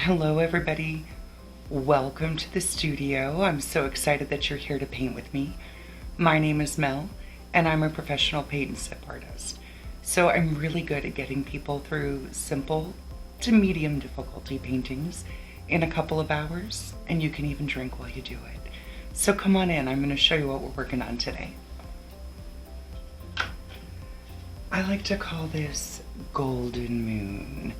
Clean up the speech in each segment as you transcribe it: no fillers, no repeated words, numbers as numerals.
Hello everybody, welcome to the studio. I'm so excited that you're here to paint with me. My name is Mel and I'm a professional paint and sip artist. So I'm really good at getting people through simple to medium difficulty paintings in a couple of hours, and you can even drink while you do it. So come on in, I'm going to show you what we're working on today. I like to call this Golden Moon.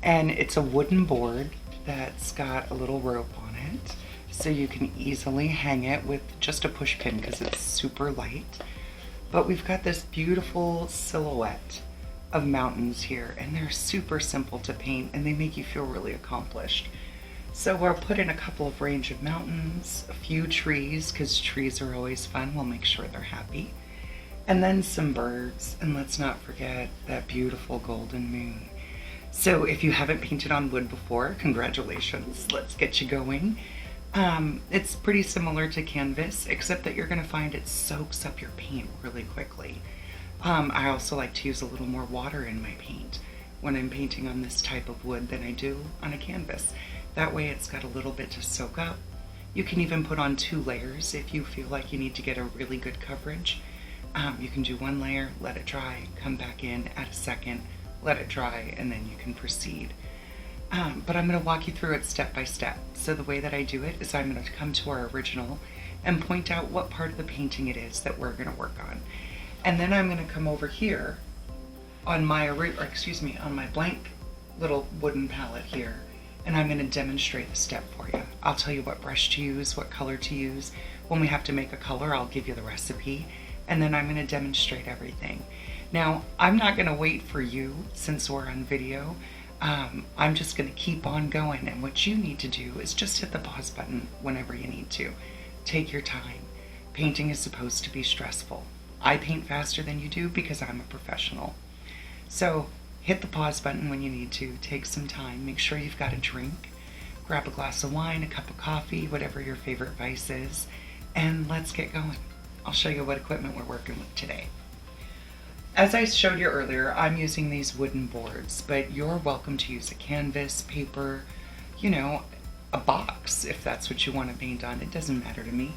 And it's a wooden board that's got a little rope on it, so you can easily hang it with just a push pin because it's super light. But we've got this beautiful silhouette of mountains here, and they're super simple to paint and they make you feel really accomplished. So we'll put in a couple of range of mountains, a few trees because trees are always fun, we'll make sure they're happy, and then some birds, and let's not forget that beautiful golden moon. So if you haven't painted on wood before, congratulations, let's get you going. It's pretty similar to canvas, except that you're going to find it soaks up your paint really quickly. I also like to use a little more water in my paint when I'm painting on this type of wood than I do on a canvas. That way it's got a little bit to soak up. You can even put on 2 layers if you feel like you need to get a really good coverage. You can do 1 layer, let it dry, come back in, add a second, let it dry, and then you can proceed. But I'm going to walk you through it step by step. So the way that I do it is I'm going to come to our original and point out what part of the painting it is that we're going to work on. And then I'm going to come over here on my on my blank little wooden palette here, and I'm going to demonstrate the step for you. I'll tell you what brush to use, what color to use. When we have to make a color, I'll give you the recipe, and then I'm going to demonstrate everything. Now, I'm not going to wait for you since we're on video. I'm just going to keep on going, and what you need to do is just hit the pause button whenever you need to. Take your time. Painting is supposed to be stressful. I paint faster than you do because I'm a professional. So hit the pause button when you need to. Take some time. Make sure you've got a drink. Grab a glass of wine, a cup of coffee, whatever your favorite vice is, and let's get going. I'll show you what equipment we're working with today. As I showed you earlier, I'm using these wooden boards, but you're welcome to use a canvas, paper, you know, a box if that's what you want to paint on. It doesn't matter to me.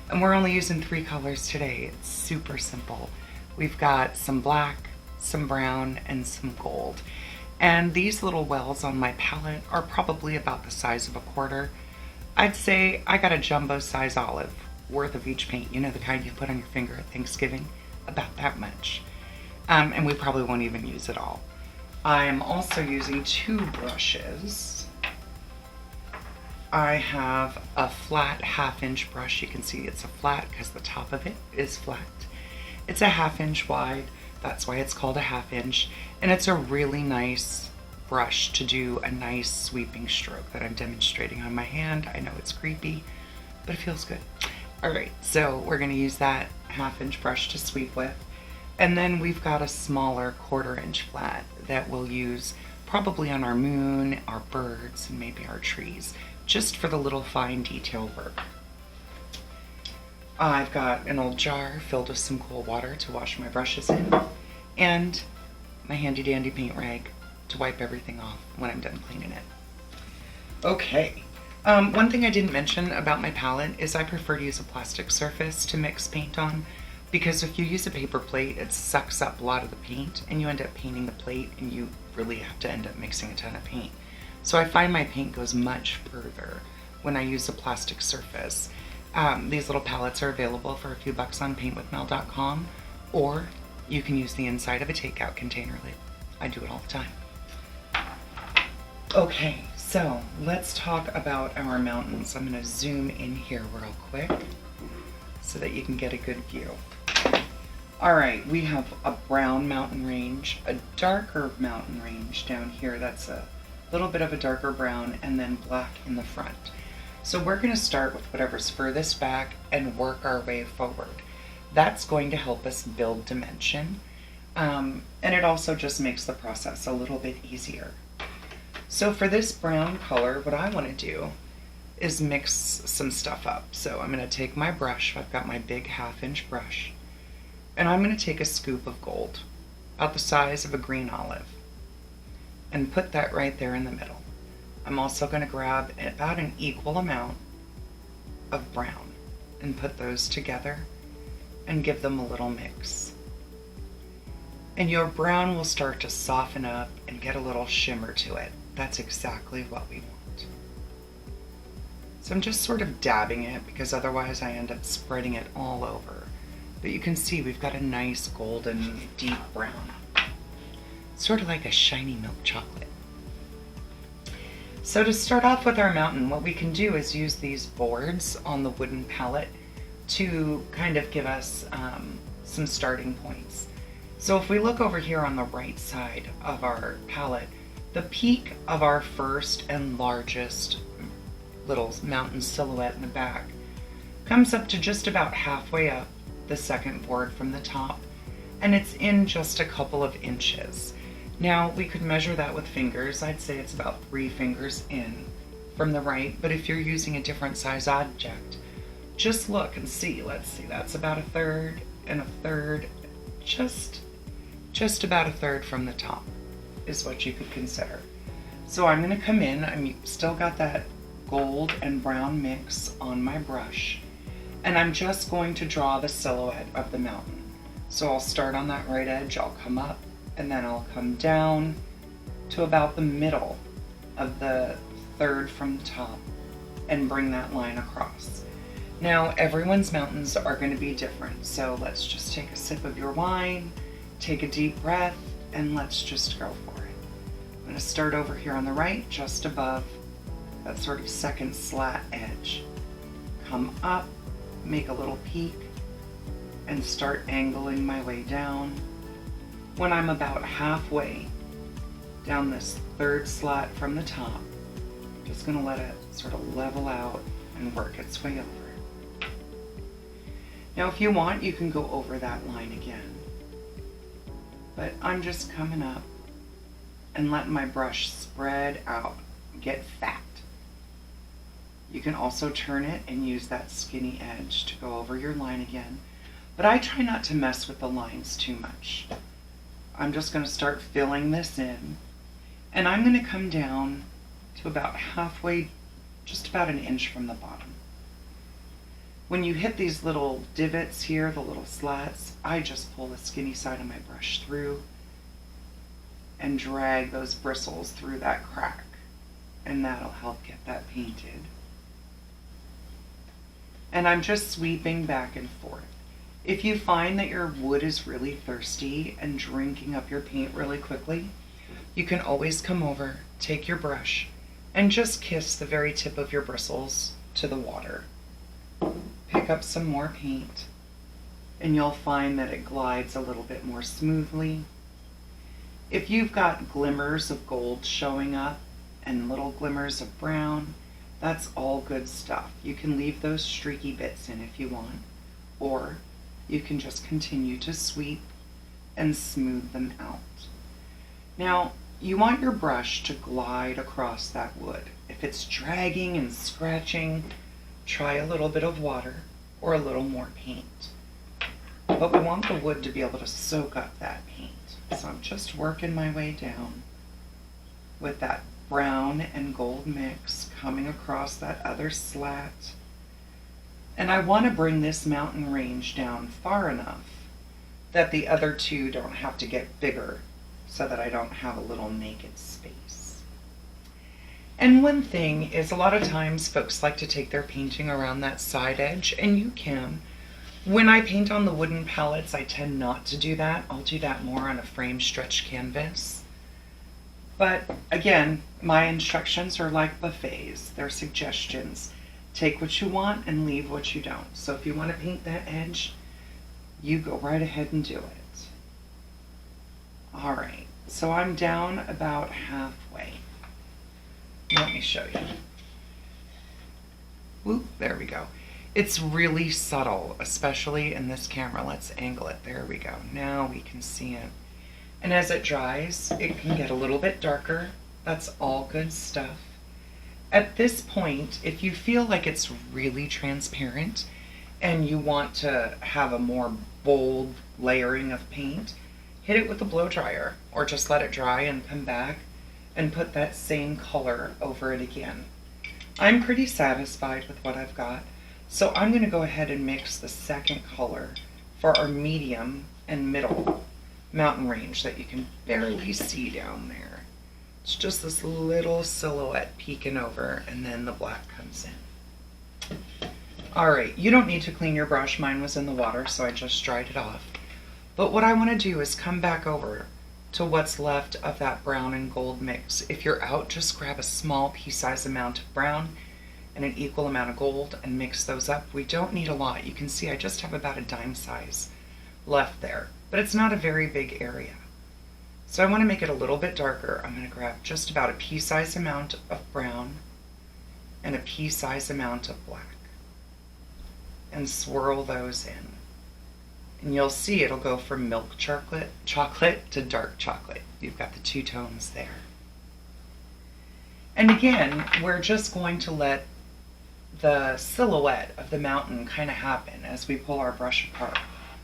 And we're only using 3 colors today. It's super simple. We've got some black, some brown, and some gold. And these little wells on my palette are probably about the size of a quarter. I'd say I got a jumbo size olive worth of each paint. You know, the kind you put on your finger at Thanksgiving? About that much. And we probably won't even use it all. I'm also using 2 brushes. I have a flat 1/2 inch brush. You can see it's a flat because the top of it is flat. It's a 1/2 inch wide. That's why it's called a 1/2 inch. And it's a really nice brush to do a nice sweeping stroke that I'm demonstrating on my hand. I know it's creepy, but it feels good. All right, so we're going to use that 1/2 inch brush to sweep with. And then we've got a smaller 1/4 inch flat that we'll use probably on our moon, our birds, and maybe our trees, just for the little fine detail work. I've got an old jar filled with some cool water to wash my brushes in, and my handy dandy paint rag to wipe everything off when I'm done cleaning it. Okay. One thing I didn't mention about my palette is I prefer to use a plastic surface to mix paint on, because if you use a paper plate, it sucks up a lot of the paint and you end up painting the plate and you really have to end up mixing a ton of paint. So I find my paint goes much further when I use a plastic surface. These little palettes are available for a few bucks on paintwithmel.com, or you can use the inside of a takeout container lid. I do it all the time. Okay. So let's talk about our mountains. I'm going to zoom in here real quick so that you can get a good view. All right, we have a brown mountain range, a darker mountain range down here. That's a little bit of a darker brown, and then black in the front. So we're going to start with whatever's furthest back and work our way forward. That's going to help us build dimension, and it also just makes the process a little bit easier. So for this brown color, what I want to do is mix some stuff up. So I'm going to take my brush, I've got my big 1/2 inch brush, and I'm going to take a scoop of gold, about the size of a green olive. and put that right there in the middle. I'm also going to grab about an equal amount of brown and put those together and give them a little mix. And your brown will start to soften up and get a little shimmer to it. That's exactly what we want. So I'm just sort of dabbing it because otherwise I end up spreading it all over. But you can see we've got a nice golden deep brown. Sort of like a shiny milk chocolate. So to start off with our mountain, what we can do is use these boards on the wooden palette to kind of give us some starting points. So if we look over here on the right side of our palette, the peak of our first and largest little mountain silhouette in the back comes up to just about halfway up the second board from the top, and it's in just a couple of inches. Now we could measure that with fingers. I'd say it's about 3 fingers in from the right, but if you're using a different size object, just look and see. Let's see, that's about 1/3 and 1/3, just about 1/3 from the top is what you could consider. So I'm going to come in, I'm still got that gold and brown mix on my brush, and I'm just going to draw the silhouette of the mountain. So I'll start on that right edge, I'll come up, and then I'll come down to about the middle of the 1/3 from the top and bring that line across. Now everyone's mountains are going to be different, so let's just take a sip of your wine, take a deep breath, and let's just go for it. I'm going to start over here on the right, just above that sort of second slat edge. Come up, make a little peak, and start angling my way down. When I'm about halfway down this 3rd slat from the top, I'm just going to let it sort of level out and work its way over. Now if you want, you can go over that line again. But I'm just coming up and letting my brush spread out, get fat. You can also turn it and use that skinny edge to go over your line again. But I try not to mess with the lines too much. I'm just going to start filling this in, and I'm going to come down to about halfway, just about 1 inch from the bottom. When you hit these little divots here, the little slats, I just pull the skinny side of my brush through and drag those bristles through that crack, and that'll help get that painted. And I'm just sweeping back and forth. If you find that your wood is really thirsty and drinking up your paint really quickly, you can always come over, take your brush, and just kiss the very tip of your bristles to the water. Pick up some more paint, and you'll find that it glides a little bit more smoothly. If you've got glimmers of gold showing up and little glimmers of brown, that's all good stuff. You can leave those streaky bits in if you want, or you can just continue to sweep and smooth them out. Now, you want your brush to glide across that wood. If it's dragging and scratching, try a little bit of water or a little more paint. But we want the wood to be able to soak up that paint. So I'm just working my way down with that brown and gold mix coming across that other slat. And I want to bring this mountain range down far enough that the other two don't have to get bigger, so that I don't have a little naked space. And one thing is, a lot of times folks like to take their painting around that side edge, and you can. When I paint on the wooden palettes, I tend not to do that. I'll do that more on a frame stretch canvas. But again, my instructions are like buffets. They're suggestions. Take what you want and leave what you don't. So if you want to paint that edge, you go right ahead and do it. All right, so I'm down about halfway. Let me show you. Whoop, there we go. It's really subtle, especially in this camera. Let's angle it. There we go. Now we can see it. And as it dries, it can get a little bit darker. That's all good stuff. At this point, if you feel like it's really transparent and you want to have a more bold layering of paint, hit it with a blow dryer or just let it dry and come back and put that same color over it again. I'm pretty satisfied with what I've got, so I'm going to go ahead and mix the second color for our medium and middle mountain range that you can barely see down there. It's just this little silhouette peeking over, and then the black comes in. Alright, you don't need to clean your brush. Mine was in the water, so I just dried it off. But what I want to do is come back over to what's left of that brown and gold mix. If you're out, just grab a small pea-sized amount of brown and an equal amount of gold and mix those up. We don't need a lot. You can see I just have about a dime size left there, but it's not a very big area. So I want to make it a little bit darker. I'm going to grab just about a pea-sized amount of brown and a pea-sized amount of black and swirl those in. And you'll see it'll go from milk chocolate to dark chocolate. You've got the two tones there. And again, we're just going to let the silhouette of the mountain kind of happen as we pull our brush apart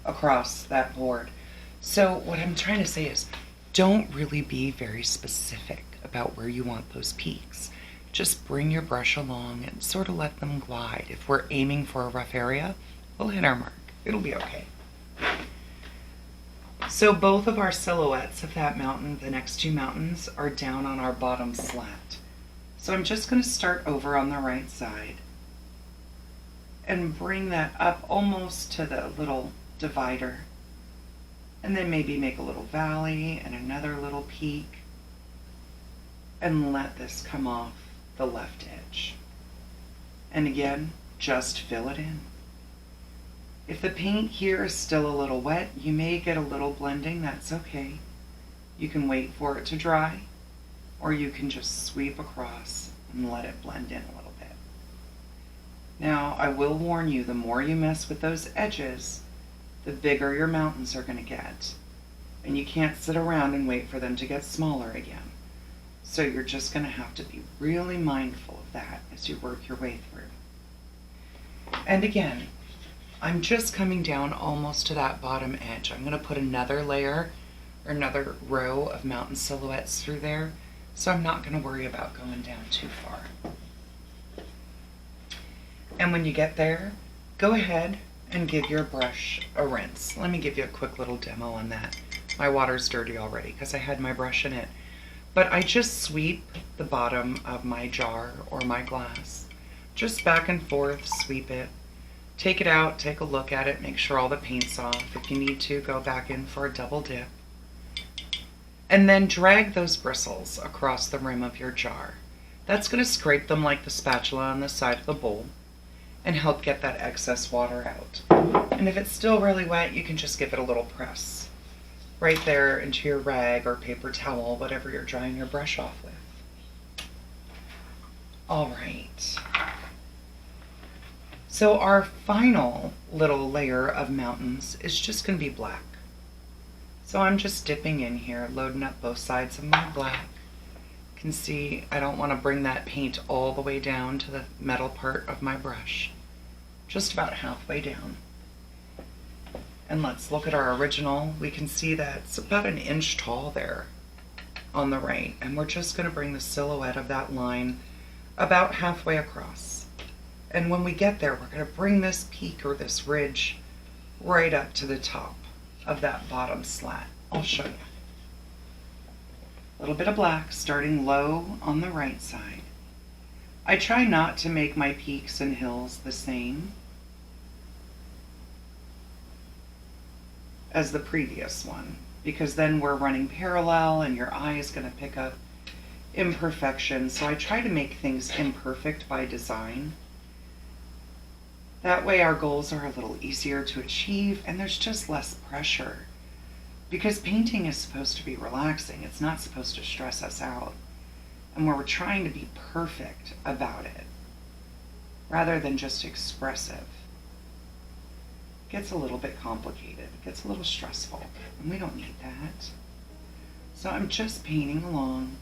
across that board. So what I'm trying to say is, don't really be very specific about where you want those peaks. Just bring your brush along and sort of let them glide. If we're aiming for a rough area, we'll hit our mark. It'll be okay. So both of our silhouettes of that mountain, the next two mountains, are down on our bottom slat. So I'm just going to start over on the right side and bring that up almost to the little divider. And then maybe make a little valley and another little peak. And let this come off the left edge. And again, just fill it in. If the paint here is still a little wet, you may get a little blending. That's okay. You can wait for it to dry, or you can just sweep across and let it blend in a little bit. Now, I will warn you, the more you mess with those edges, the bigger your mountains are going to get. And you can't sit around and wait for them to get smaller again. So you're just going to have to be really mindful of that as you work your way through. And again, I'm just coming down almost to that bottom edge. I'm going to put another layer or another row of mountain silhouettes through there, so I'm not going to worry about going down too far. And when you get there, go ahead and give your brush a rinse. Let me give you a quick little demo on that. My water's dirty already because I had my brush in it. But I just sweep the bottom of my jar or my glass. Just back and forth, sweep it. Take it out, take a look at it, make sure all the paint's off. If you need to, go back in for a double dip. And then drag those bristles across the rim of your jar. That's going to scrape them like the spatula on the side of the bowl and help get that excess water out. And if it's still really wet, you can just give it a little press right there into your rag or paper towel, whatever you're drying your brush off with. All right. So our final little layer of mountains is just going to be black. So I'm just dipping in here, loading up both sides of my black. You can see I don't want to bring that paint all the way down to the metal part of my brush. Just about halfway down. And let's look at our original. We can see that it's about an inch tall there on the right. And we're just going to bring the silhouette of that line about halfway across. And when we get there, we're going to bring this peak or this ridge right up to the top of that bottom slat. I'll show you. A little bit of black starting low on the right side. I try not to make my peaks and hills the same as the previous one, because then we're running parallel and your eye is going to pick up imperfection. So I try to make things imperfect by design. That way our goals are a little easier to achieve and there's just less pressure. Because painting is supposed to be relaxing. It's not supposed to stress us out. And we're trying to be perfect about it, rather than just expressive. It gets a little bit complicated. It gets a little stressful. And we don't need that. So I'm just painting along.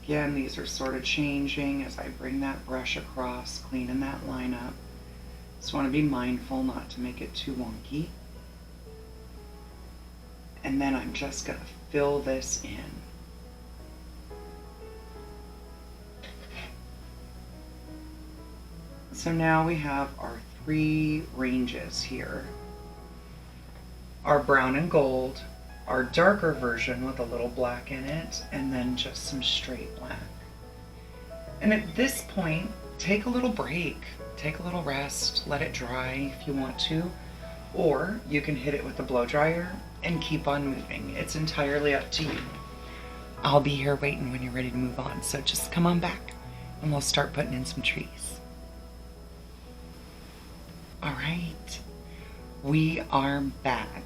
Again, these are sort of changing as I bring that brush across, cleaning that line up. Just want to be mindful not to make it too wonky. And then I'm just going to fill this in. So now we have our 3 ranges here. Our brown and gold, our darker version with a little black in it, and then just some straight black. And at this point, take a little break, take a little rest, let it dry if you want to, or you can hit it with a blow dryer and keep on moving. It's entirely up to you. I'll be here waiting when you're ready to move on, so just come on back and we'll start putting in some trees. All right, we are back.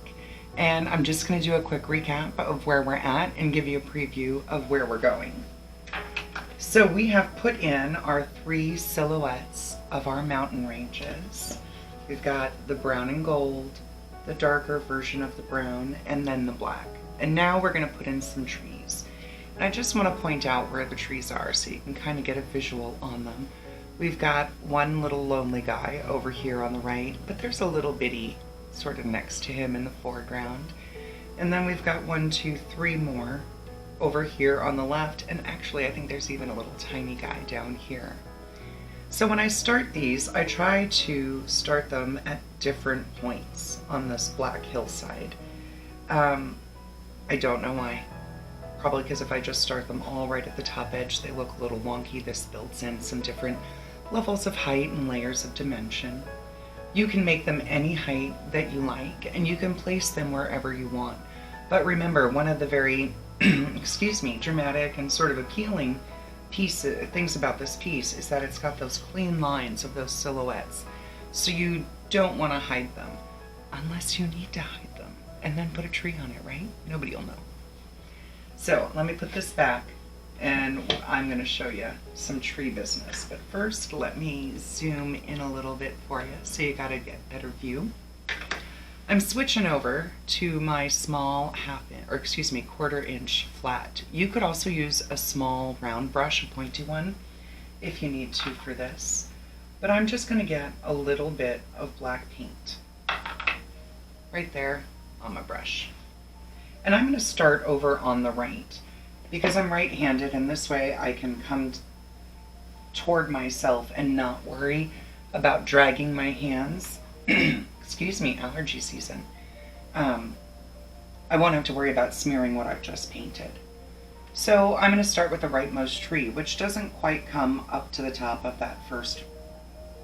And I'm just gonna do a quick recap of where we're at and give you a preview of where we're going. So we have put in our 3 silhouettes of our mountain ranges. We've got the brown and gold, the darker version of the brown, and then the black. And now we're gonna put in some trees. And I just wanna point out where the trees are so you can kind of get a visual on them. We've got one little lonely guy over here on the right, but there's a little bitty sort of next to him in the foreground. And then we've got 1, 2, 3 more over here on the left, and actually I think there's even a little tiny guy down here. So when I start these, I try to start them at different points on this black hillside. I don't know why. Probably because if I just start them all right at the top edge, they look a little wonky. This builds in some different levels of height and layers of dimension. You can make them any height that you like, and you can place them wherever you want. But remember, one of the very, dramatic and sort of appealing things about this piece is that it's got those clean lines of those silhouettes. So you don't want to hide them, unless you need to hide them, and then put a tree on it, right? Nobody will know. So let me put this back, and I'm going to show you some tree business. But first, let me zoom in a little bit for you so you got to get a better view. I'm switching over to my small quarter inch flat. You could also use a small round brush, a pointy one, if you need to for this. But I'm just going to get a little bit of black paint right there on my brush. And I'm going to start over on the right because I'm right-handed, and this way I can come toward myself and not worry about dragging my hands. Excuse me, allergy season. I won't have to worry about smearing what I've just painted. So I'm going to start with the rightmost tree, which doesn't quite come up to the top of that first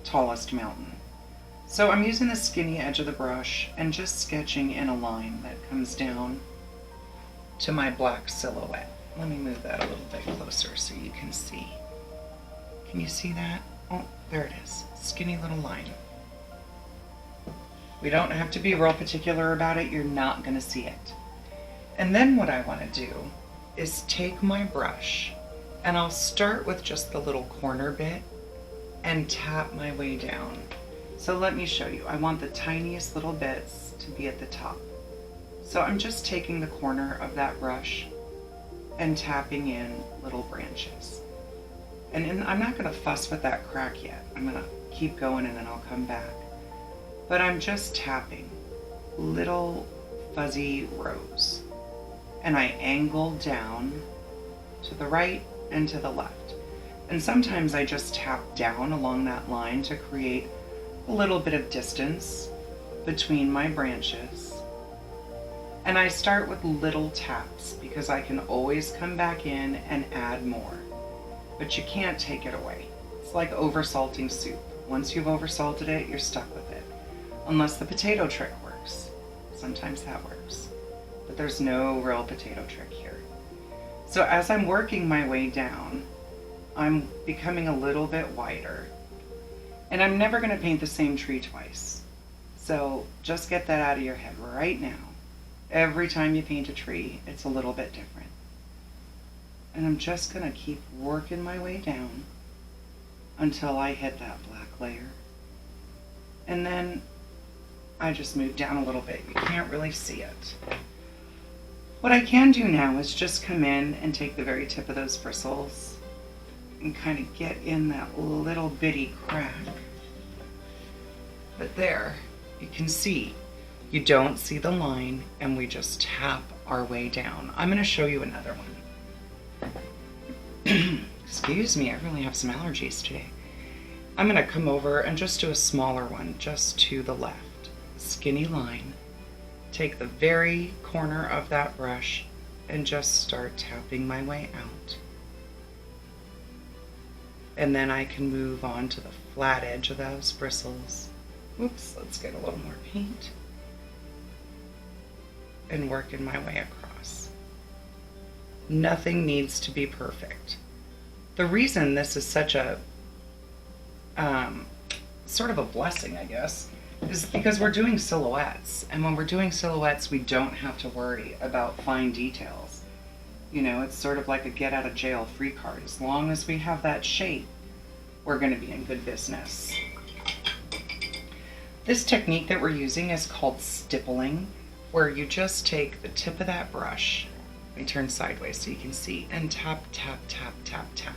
tallest mountain. So I'm using the skinny edge of the brush and just sketching in a line that comes down to my black silhouette. Let me move that a little bit closer so you can see. Can you see that? Oh, there it is. Skinny little line. We don't have to be real particular about it. You're not going to see it. And then what I want to do is take my brush, and I'll start with just the little corner bit and tap my way down. So let me show you. I want the tiniest little bits to be at the top. So I'm just taking the corner of that brush and tapping in little branches. And I'm not going to fuss with that crack yet. I'm going to keep going and then I'll come back. But I'm just tapping little fuzzy rows. And I angle down to the right and to the left. And sometimes I just tap down along that line to create a little bit of distance between my branches. And I start with little taps because I can always come back in and add more. But you can't take it away. It's like oversalting soup. Once you've oversalted it, you're stuck with it. Unless the potato trick works. Sometimes that works. But there's no real potato trick here. So as I'm working my way down, I'm becoming a little bit wider. And I'm never going to paint the same tree twice. So just get that out of your head right now. Every time you paint a tree, it's a little bit different. And I'm just going to keep working my way down until I hit that black layer. And then I just move down a little bit. You can't really see it. What I can do now is just come in and take the very tip of those bristles and kind of get in that little bitty crack. But there, you can see. You don't see the line, and we just tap our way down. I'm going to show you another one. Excuse me, I really have some allergies today. I'm going to come over and just do a smaller one, just to the left. Skinny line. Take the very corner of that brush and just start tapping my way out. And then I can move on to the flat edge of those bristles. Oops, let's get a little more paint. And working my way across. Nothing needs to be perfect. The reason this is such a sort of a blessing, I guess, is because we're doing silhouettes. And when we're doing silhouettes, we don't have to worry about fine details. You know, it's sort of like a get out of jail free card. As long as we have that shape, we're going to be in good business. This technique that we're using is called stippling, where you just take the tip of that brush and turn sideways so you can see, and tap, tap, tap, tap, tap.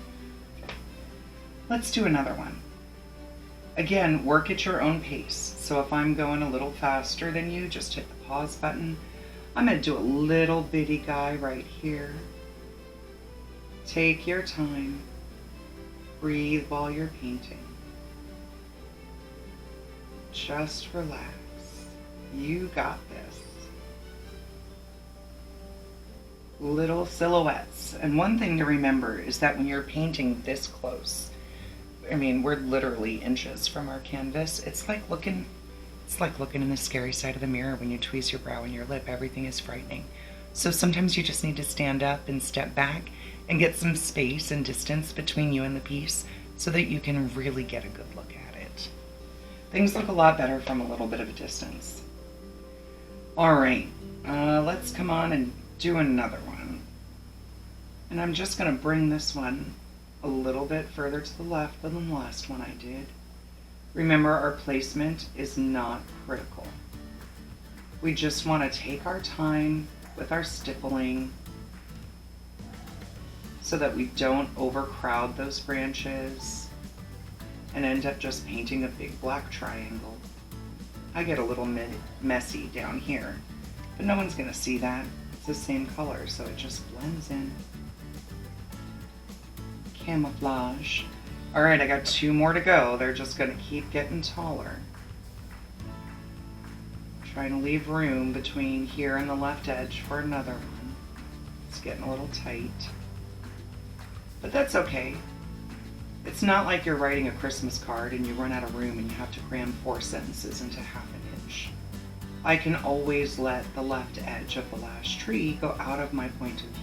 Let's do another one. Again, work at your own pace. So if I'm going a little faster than you, just hit the pause button. I'm going to do a little bitty guy right here. Take your time. Breathe while you're painting. Just relax. You got this. Little silhouettes. And one thing to remember is that when you're painting this close, I mean, we're literally inches from our canvas. It's like looking in the scary side of the mirror when you tweeze your brow and your lip. Everything is frightening. So sometimes you just need to stand up and step back and get some space and distance between you and the piece so that you can really get a good look at it. Things look a lot better from a little bit of a distance. All right, let's come on and do another one. And I'm just going to bring this one a little bit further to the left than the last one I did. Remember, our placement is not critical. We just want to take our time with our stippling so that we don't overcrowd those branches and end up just painting a big black triangle. I get a little messy down here, but no one's going to see that. It's the same color, so it just blends in. Camouflage. All right, I got 2 more to go. They're just going to keep getting taller. Trying to leave room between here and the left edge for another one. It's getting a little tight, but that's okay. It's not like you're writing a Christmas card and you run out of room and you have to cram 4 sentences into half an inch. I can always let the left edge of the last tree go out of my point of view.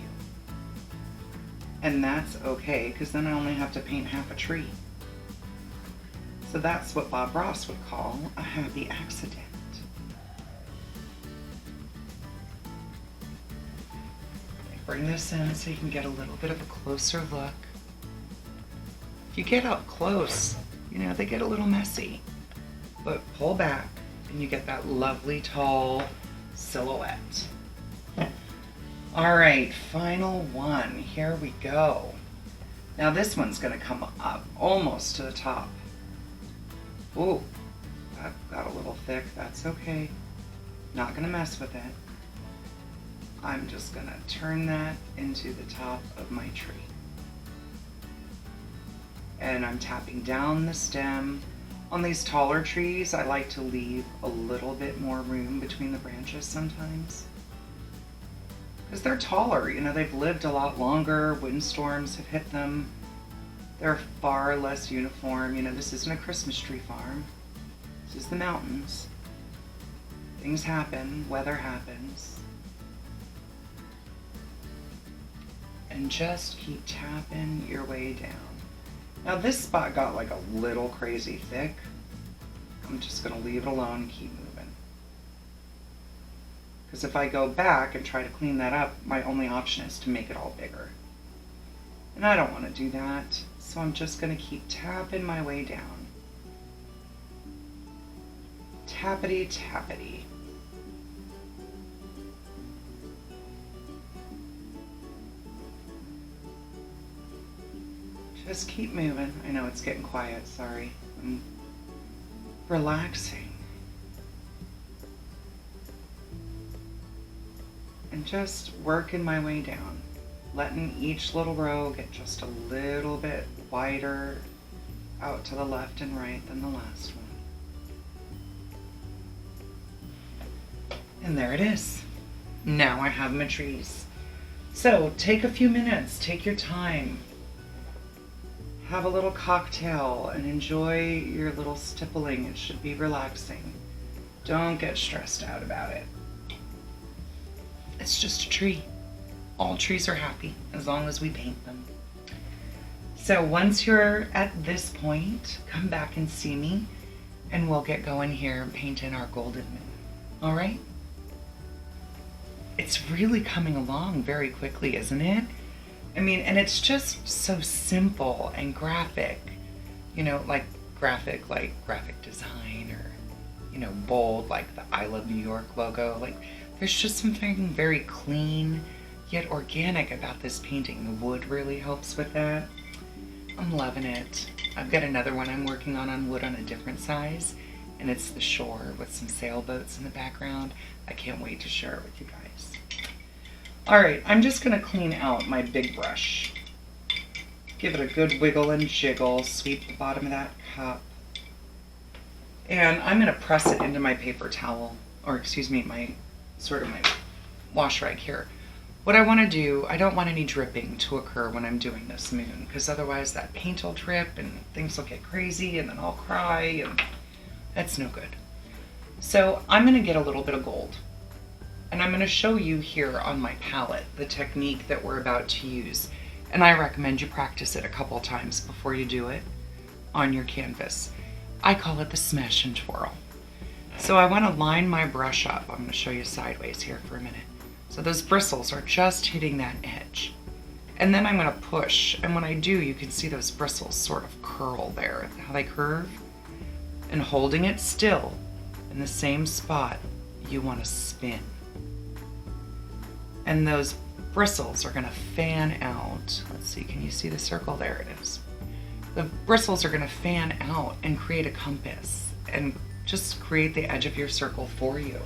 And that's okay, because then I only have to paint half a tree. So that's what Bob Ross would call a happy accident. Bring this in so you can get a little bit of a closer look. If you get up close, you know, they get a little messy. But pull back and you get that lovely tall silhouette. All right, final one. Here we go. Now this one's going to come up almost to the top. Ooh, that got a little thick. That's okay. Not going to mess with it. I'm just going to turn that into the top of my tree. And I'm tapping down the stem. On these taller trees, I like to leave a little bit more room between the branches sometimes. Because they're taller, you know, they've lived a lot longer, windstorms have hit them, they're far less uniform. You know, this isn't a Christmas tree farm, this is the mountains. Things happen, weather happens. And just keep tapping your way down. Now this spot got like a little crazy thick. I'm just gonna leave it alone and keep moving. Because if I go back and try to clean that up, my only option is to make it all bigger. And I don't want to do that, so I'm just going to keep tapping my way down. Tappity, tappity. Just keep moving. I know it's getting quiet, sorry. I'm relaxing. and just working my way down, letting each little row get just a little bit wider out to the left and right than the last one. And there it is. Now I have my trees. So take a few minutes, take your time, have a little cocktail and enjoy your little stippling. It should be relaxing. Don't get stressed out about it. It's just a tree. All trees are happy as long as we paint them. So once you're at this point, come back and see me and we'll get going here painting our golden moon. All right? It's really coming along very quickly, isn't it? I mean, and it's just so simple and graphic, you know, like graphic design, or, you know, bold, like the I Love New York logo. Like, there's just something very clean yet organic about this painting. The wood really helps with that. I'm loving it. I've got another one I'm working on wood on a different size, and it's the shore with some sailboats in the background. I can't wait to share it with you guys. All right, I'm just gonna clean out my big brush. Give it a good wiggle and jiggle, sweep the bottom of that cup. And I'm gonna press it into my paper towel, or excuse me, my wash rag here. What I wanna do, I don't want any dripping to occur when I'm doing this moon, because otherwise that paint will drip and things will get crazy and then I'll cry, and that's no good. So I'm gonna get a little bit of gold. And I'm going to show you here on my palette the technique that we're about to use. And I recommend you practice it a couple times before you do it on your canvas. I call it the smash and twirl. So I want to line my brush up. I'm going to show you sideways here for a minute. So those bristles are just hitting that edge. And then I'm going to push. And when I do, you can see those bristles sort of curl there, how they curve. And holding it still in the same spot, you want to spin. And those bristles are going to fan out. Let's see, can you see the circle? There it is. The bristles are going to fan out and create a compass and just create the edge of your circle for you.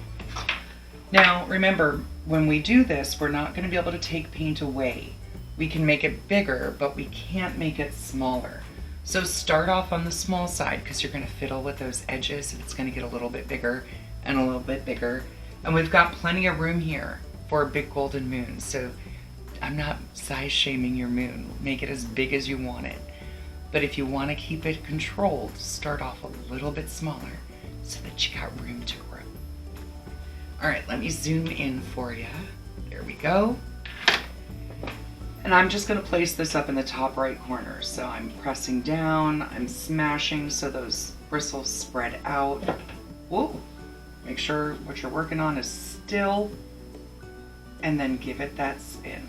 Now, remember, when we do this, we're not going to be able to take paint away. We can make it bigger, but we can't make it smaller. So start off on the small side because you're going to fiddle with those edges and it's going to get a little bit bigger and a little bit bigger. And we've got plenty of room here for a big golden moon, so I'm not size shaming your moon. Make it as big as you want it. But if you want to keep it controlled, start off a little bit smaller so that you got room to grow. All right, let me zoom in for you. There we go. And I'm just going to place this up in the top right corner. So I'm pressing down, I'm smashing so those bristles spread out. Whoa! Make sure what you're working on is still, and then give it that spin.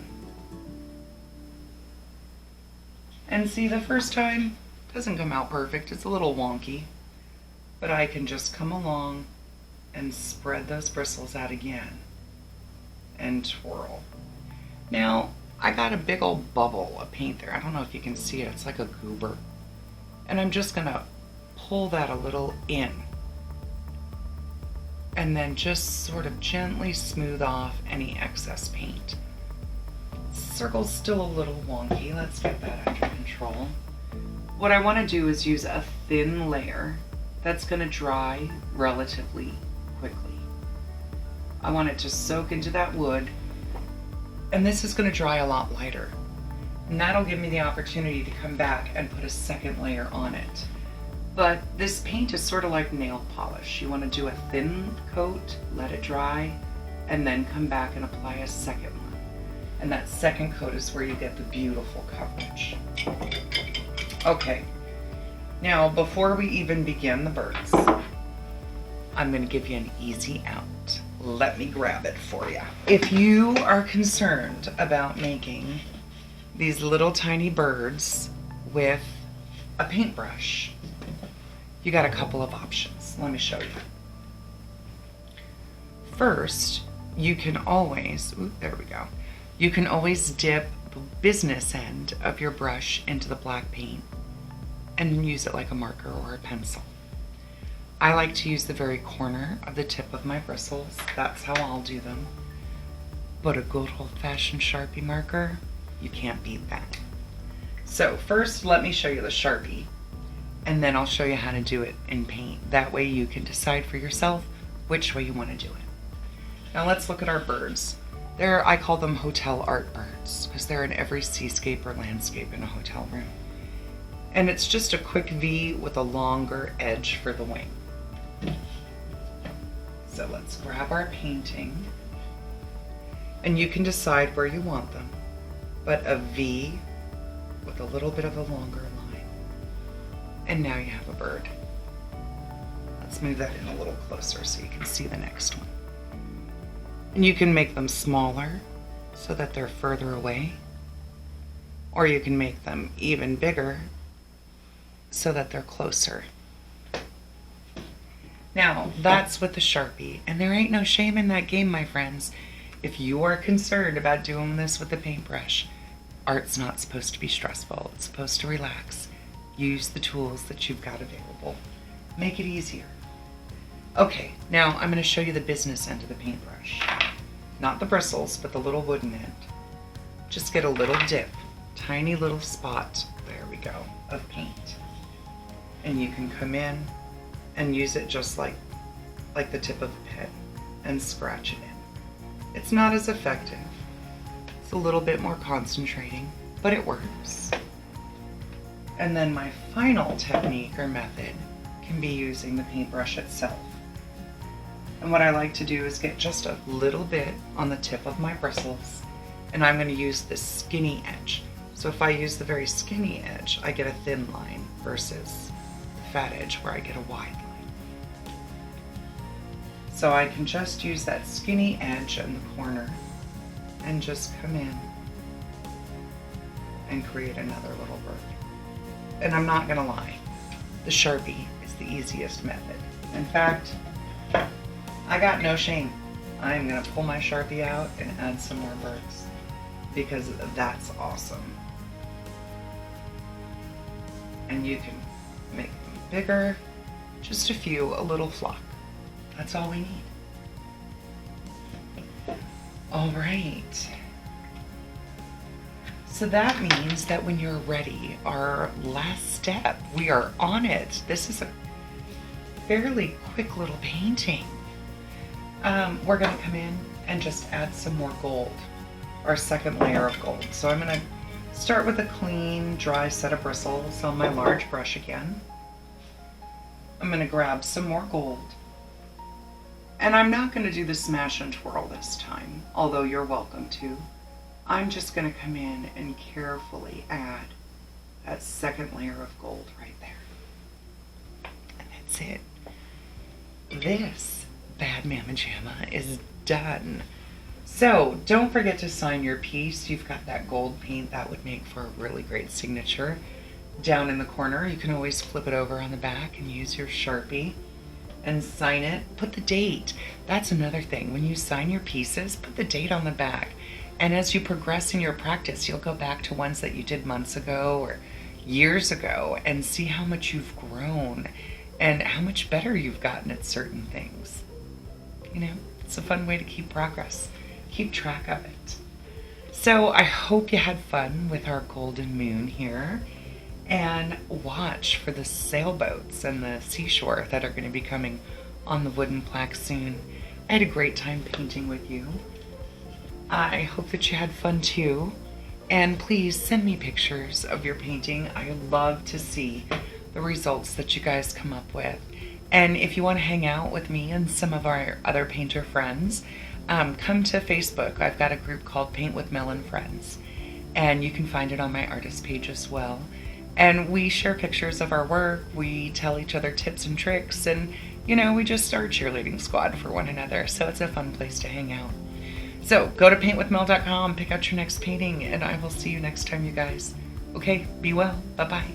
And see, the first time doesn't come out perfect. It's a little wonky, but I can just come along and spread those bristles out again and twirl. Now, I got a big old bubble of paint there. I don't know if you can see it. It's like a goober. And I'm just gonna pull that a little in and then just sort of gently smooth off any excess paint. Circle's still a little wonky. Let's get that under control. What I want to do is use a thin layer that's going to dry relatively quickly. I want it to soak into that wood, and this is going to dry a lot lighter. And that'll give me the opportunity to come back and put a second layer on it. But this paint is sort of like nail polish. You want to do a thin coat, let it dry, and then come back and apply a second one. And that second coat is where you get the beautiful coverage. Okay, now before we even begin the birds, I'm going to give you an easy out. Let me grab it for you. If you are concerned about making these little tiny birds with a paintbrush, you got a couple of options. Let me show you. First, you can always, there we go. You can always dip the business end of your brush into the black paint and use it like a marker or a pencil. I like to use the very corner of the tip of my bristles. That's how I'll do them. but a good old-fashioned Sharpie marker, you can't beat that. So first, let me show you the Sharpie, and then I'll show you how to do it in paint. That way you can decide for yourself which way you want to do it. Now let's look at our birds. I call them hotel art birds because they're in every seascape or landscape in a hotel room. And it's just a quick V with a longer edge for the wing. So let's grab our painting, and you can decide where you want them, but a V with a little bit of a longer line. And now you have a bird. Let's move that in a little closer so you can see the next one. And you can make them smaller so that they're further away, or you can make them even bigger so that they're closer. Now, that's with the Sharpie, and there ain't no shame in that game, my friends. If you are concerned about doing this with the paintbrush, art's not supposed to be stressful. It's supposed to relax. Use the tools that you've got available. Make it easier. Okay, now I'm going to show you the business end of the paintbrush. Not the bristles, but the little wooden end. Just get a little dip, tiny little spot, there we go, of paint. And you can come in and use it just like the tip of a pen and scratch it in. It's not as effective. It's a little bit more concentrating, but it works. And then my final technique or method can be using the paintbrush itself. And what I like to do is get just a little bit on the tip of my bristles, and I'm going to use this skinny edge. So if I use the very skinny edge, I get a thin line versus the fat edge where I get a wide line. So I can just use that skinny edge in the corner and just come in and create another little bird. And I'm not going to lie, the Sharpie is the easiest method. In fact, I got no shame. I'm going to pull my Sharpie out and add some more birds because that's awesome. And you can make them bigger, just a few, a little flock. That's all we need. All right. So that means that when you're ready, our last step, we are on it. This is a fairly quick little painting. We're going to come in and just add some more gold, our second layer of gold. So I'm going to start with a clean, dry set of bristles on my large brush again. I'm going to grab some more gold. And I'm not going to do the smash and twirl this time, although you're welcome to. I'm just going to come in and carefully add that second layer of gold right there. And that's it. This Bad Mama Jamma is done. So don't forget to sign your piece. You've got that gold paint that would make for a really great signature. Down in the corner, you can always flip it over on the back and use your Sharpie and sign it. Put the date. That's another thing. When you sign your pieces, put the date on the back. And as you progress in your practice, you'll go back to ones that you did months ago or years ago and see how much you've grown and how much better you've gotten at certain things. You know, it's a fun way to keep progress, keep track of it. So I hope you had fun with our golden moon here, and watch for the sailboats and the seashore that are going to be coming on the wooden plaque soon. I had a great time painting with you. I hope that you had fun too, and please send me pictures of your painting. I love to see the results that you guys come up with. And if you want to hang out with me and some of our other painter friends, come to Facebook. I've got a group called Paint with Mel and Friends, and you can find it on my artist page as well. And we share pictures of our work, we tell each other tips and tricks, and you know, we just are a cheerleading squad for one another, so it's a fun place to hang out. So go to paintwithmel.com, pick out your next painting, and I will see you next time, you guys. Okay, be well. Bye-bye.